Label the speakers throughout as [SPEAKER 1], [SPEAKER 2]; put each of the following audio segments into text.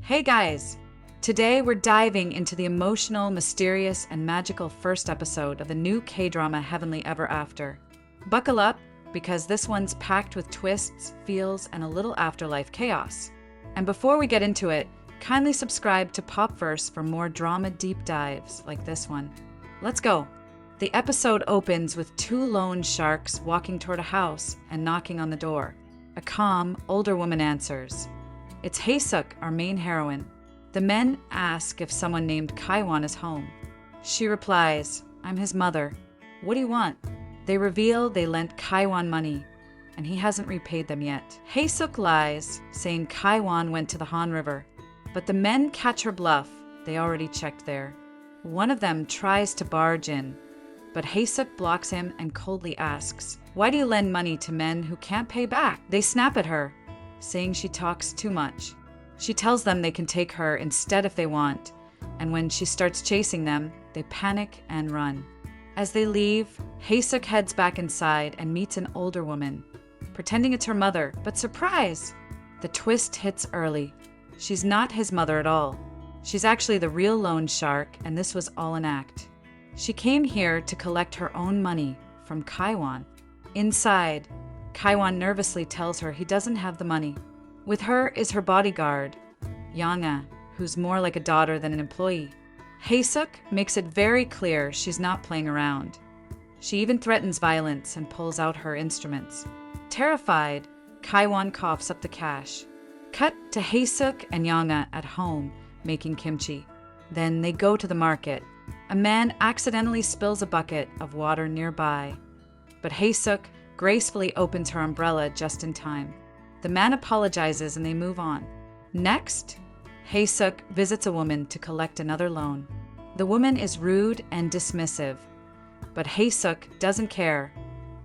[SPEAKER 1] Hey guys! Today we're diving into the emotional, mysterious, and magical first episode of the new K-drama Heavenly Ever After. Buckle up, because this one's packed with twists, feels, and a little afterlife chaos. And before we get into it, kindly subscribe to Popverse for more drama deep dives like this one. Let's go! The episode opens with two lone sharks walking toward a house and knocking on the door. A calm, older woman answers. It's Hae-suk, our main heroine. The men ask if someone named Kaiwan is home. She replies, "I'm his mother. What do you want?" They reveal they lent Kaiwan money, and he hasn't repaid them yet. Hae-suk lies, saying Kaiwan went to the Han River. But the men catch her bluff. They already checked there. One of them tries to barge in, but Hae-suk blocks him and coldly asks, "Why do you lend money to men who can't pay back?" They snap at her, saying she talks too much. She tells them they can take her instead if they want, and when she starts chasing them, they panic and run. As they leave, Hae-suk heads back inside and meets an older woman, pretending it's her mother, but surprise! The twist hits early. She's not his mother at all. She's actually the real loan shark, and this was all an act. She came here to collect her own money from Kaiwan. Inside, Kaiwan nervously tells her he doesn't have the money. With her is her bodyguard, Yanga, who's more like a daughter than an employee. Hae-suk makes it very clear she's not playing around. She even threatens violence and pulls out her instruments. Terrified, Kaiwan coughs up the cash. Cut to Hae-suk and Yanga at home making kimchi. Then they go to the market. A man accidentally spills a bucket of water nearby, but Hae-suk gracefully opens her umbrella just in time. The man apologizes and they move on. Next, Hae-suk visits a woman to collect another loan. The woman is rude and dismissive, but Hae-suk doesn't care.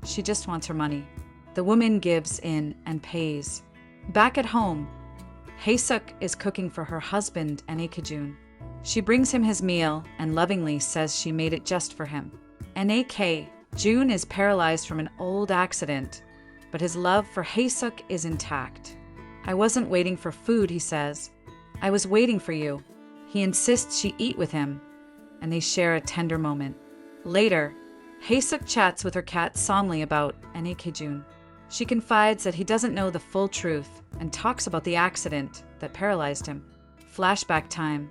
[SPEAKER 1] She just wants her money. The woman gives in and pays. Back at home, Hae-suk is cooking for her husband, Nak-jun. She brings him his meal and lovingly says she made it just for him. Nak-jun is paralyzed from an old accident, but his love for Hae-suk is intact. "I wasn't waiting for food," he says. "I was waiting for you." He insists she eat with him, and they share a tender moment. Later, Hae-suk chats with her cat Somli about Nak-jun. She confides that he doesn't know the full truth and talks about the accident that paralyzed him. Flashback time.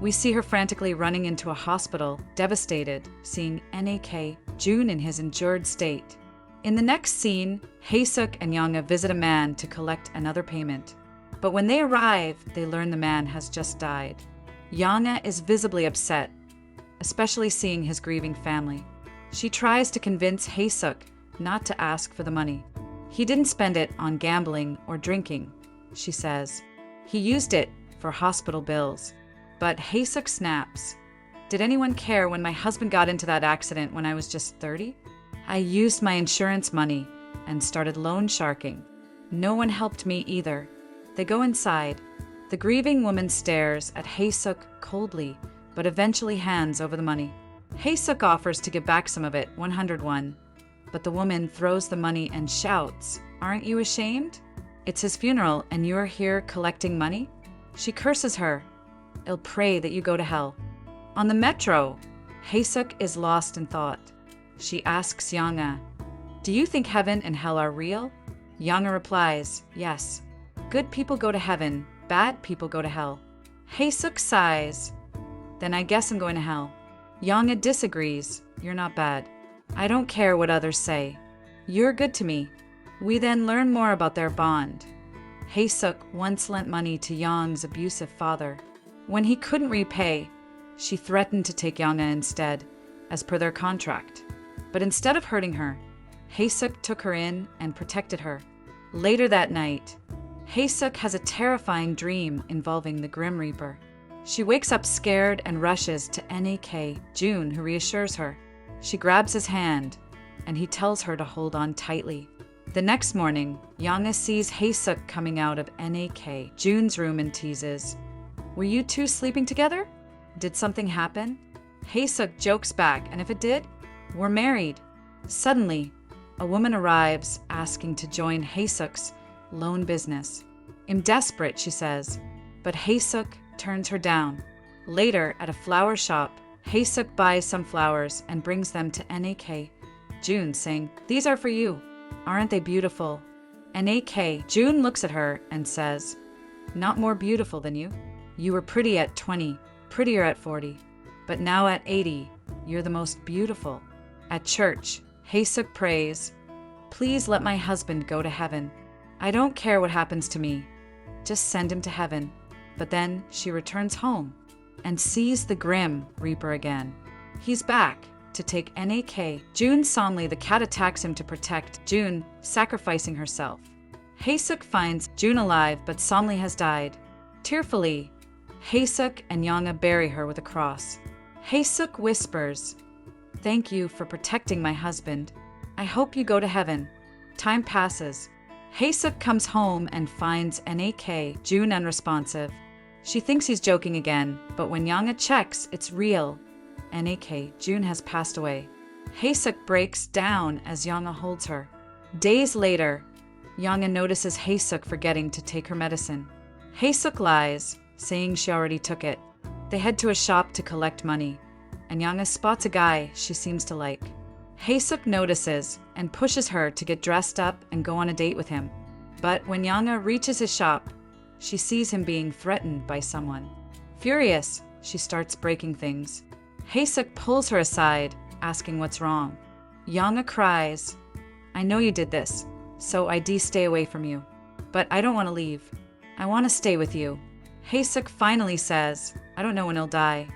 [SPEAKER 1] We see her frantically running into a hospital, devastated, seeing Nak-jun in his injured state. In the next scene, Hae-suk and Yanga visit a man to collect another payment. But when they arrive, they learn the man has just died. Yanga is visibly upset, especially seeing his grieving family. She tries to convince Hae-suk not to ask for the money. "He didn't spend it on gambling or drinking," she says. "He used it for hospital bills." But Hae-suk snaps. "Did anyone care when my husband got into that accident when I was just 30? I used my insurance money and started loan sharking. No one helped me either." They go inside. The grieving woman stares at Hae-suk coldly, but eventually hands over the money. Hae-suk offers to give back some of it, 101, but the woman throws the money and shouts, "Aren't you ashamed? It's his funeral and you're here collecting money?" She curses her. "I'll pray that you go to hell." On the metro, Hae-suk is lost in thought. She asks Yanga, "Do you think heaven and hell are real?" Yanga replies, "Yes. Good people go to heaven, bad people go to hell." Hae-suk sighs. "Then I guess I'm going to hell." Yanga disagrees. "You're not bad. I don't care what others say. You're good to me." We then learn more about their bond. Hae-suk once lent money to Yang's abusive father. When he couldn't repay, she threatened to take Yanga instead, as per their contract. But instead of hurting her, Hae-suk took her in and protected her. Later that night, Hae-suk has a terrifying dream involving the Grim Reaper. She wakes up scared and rushes to Nak-jun, who reassures her. She grabs his hand, and he tells her to hold on tightly. The next morning, Yanga sees Hae-suk coming out of Nak-jun's room and teases, "Were you two sleeping together? Did something happen?" Hae-suk jokes back, and if it did, "We're married." Suddenly, a woman arrives asking to join Hae-suk's loan business. "I'm desperate," she says. but Hae-suk turns her down. Later, at a flower shop, Hae-suk buys some flowers and brings them to Nak-jun, saying, "These are for you. Aren't they beautiful?" Nak-jun looks at her and says, "Not more beautiful than you. You were pretty at 20, prettier at 40, but now at 80, you're the most beautiful." At church, Hae-suk prays, "Please let my husband go to heaven. I don't care what happens to me. Just send him to heaven." But then she returns home and sees the Grim Reaper again. He's back to take Nak-jun. Suddenly, the cat attacks him to protect Jun, sacrificing herself. Hae-suk finds Jun alive, but Somli has died. Tearfully, Hae-suk and Yanga bury her with a cross. Hae-suk whispers, "Thank you for protecting my husband. I hope you go to heaven." Time passes. Hae-suk comes home and finds Nak-jun unresponsive. She thinks he's joking again, but when Yanga checks, it's real. Nak-jun has passed away. Hae-suk breaks down as Yanga holds her. Days later, Yanga notices Hae-suk forgetting to take her medicine. Hae-suk lies, saying she already took it. They head to a shop to collect money, and Yanga spots a guy she seems to like. Hae-suk notices and pushes her to get dressed up and go on a date with him. But when Yanga reaches his shop, she sees him being threatened by someone. Furious, she starts breaking things. Hae-suk pulls her aside, asking what's wrong. Yanga cries, "I know you did this, so I stay away from you. But I don't want to leave. I want to stay with you." Hae-suk finally says, "I don't know when he'll die.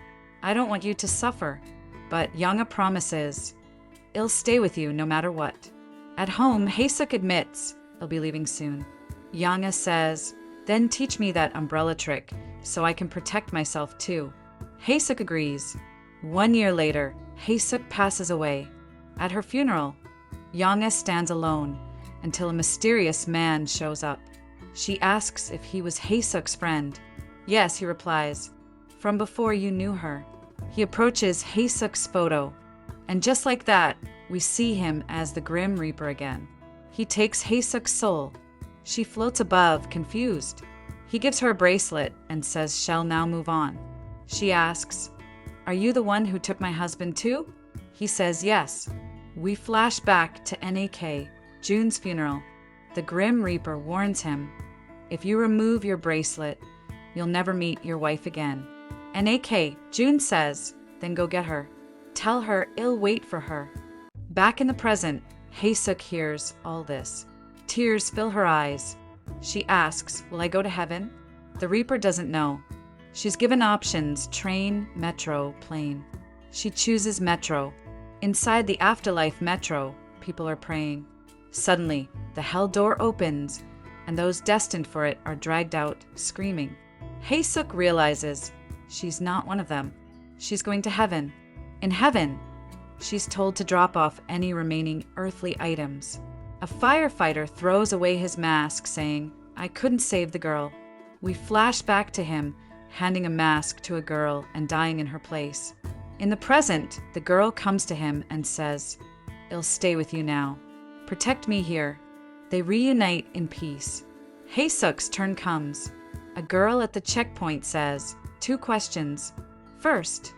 [SPEAKER 1] I don't want you to suffer." But Yanga promises, "I'll stay with you no matter what." At home, Hae-suk admits he'll be leaving soon. Yanga says, "Then teach me that umbrella trick so I can protect myself too." Hae-suk agrees. 1 year later, Hae-suk passes away. At her funeral, Yanga stands alone until a mysterious man shows up. She asks if he was Hae-suk's friend. "Yes," he replies, "from before you knew her." He approaches Hae-suk's photo, and just like that, we see him as the Grim Reaper again. He takes Hae-suk's soul. She floats above, confused. He gives her a bracelet and says she'll now move on. She asks, "Are you the one who took my husband too?" He says yes. We flash back to Nak-jun's funeral. The Grim Reaper warns him, "If you remove your bracelet, you'll never meet your wife again." Nak-jun says, "Then go get her. Tell her I'll wait for her." Back in the present, Hae-suk hears all this. Tears fill her eyes. She asks, "Will I go to heaven?" The Reaper doesn't know. She's given options: train, metro, plane. She chooses metro. Inside the Afterlife metro, people are praying. Suddenly, the hell door opens, and those destined for it are dragged out, screaming. Hae-suk realizes she's not one of them. She's going to heaven. In heaven, she's told to drop off any remaining earthly items. A firefighter throws away his mask, saying, "I couldn't save the girl." We flash back to him, handing a mask to a girl and dying in her place. In the present, the girl comes to him and says, "I'll stay with you now. Protect me here." They reunite in peace. Hae-suk's turn comes. A girl at the checkpoint says, 2 questions. First,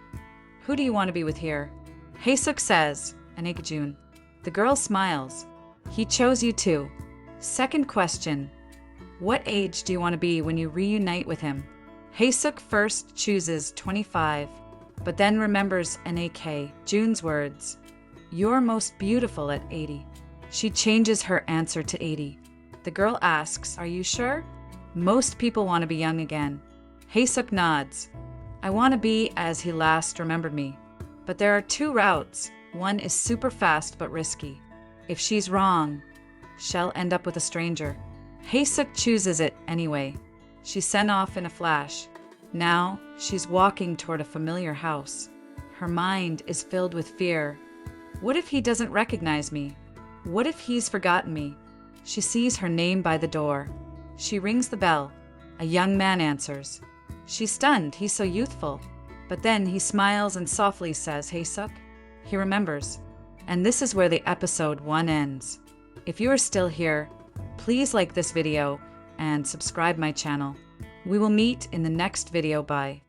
[SPEAKER 1] "Who do you want to be with here?" Hae-suk says, "Nak-jun." The girl smiles. "He chose you too." Second question, "What age do you want to be when you reunite with him?" Hae-suk first chooses 25, but then remembers Nak-jun's words, "You're most beautiful at 80. She changes her answer to 80. The girl asks, "Are you sure?" Most people want to be young again. Hae-suk nods. "I want to be as he last remembered me. But there are 2 routes. One is super fast but risky. If she's wrong, she'll end up with a stranger." Hae-suk chooses it anyway. She's sent off in a flash. Now, she's walking toward a familiar house. Her mind is filled with fear. What if he doesn't recognize me? What if he's forgotten me? She sees her name by the door. She rings the bell. A young man answers. She's stunned, he's so youthful. But then he smiles and softly says, "Hae-suk." He remembers. And this is where the episode 1 ends. If you are still here, please like this video and subscribe my channel. We will meet in the next video. Bye.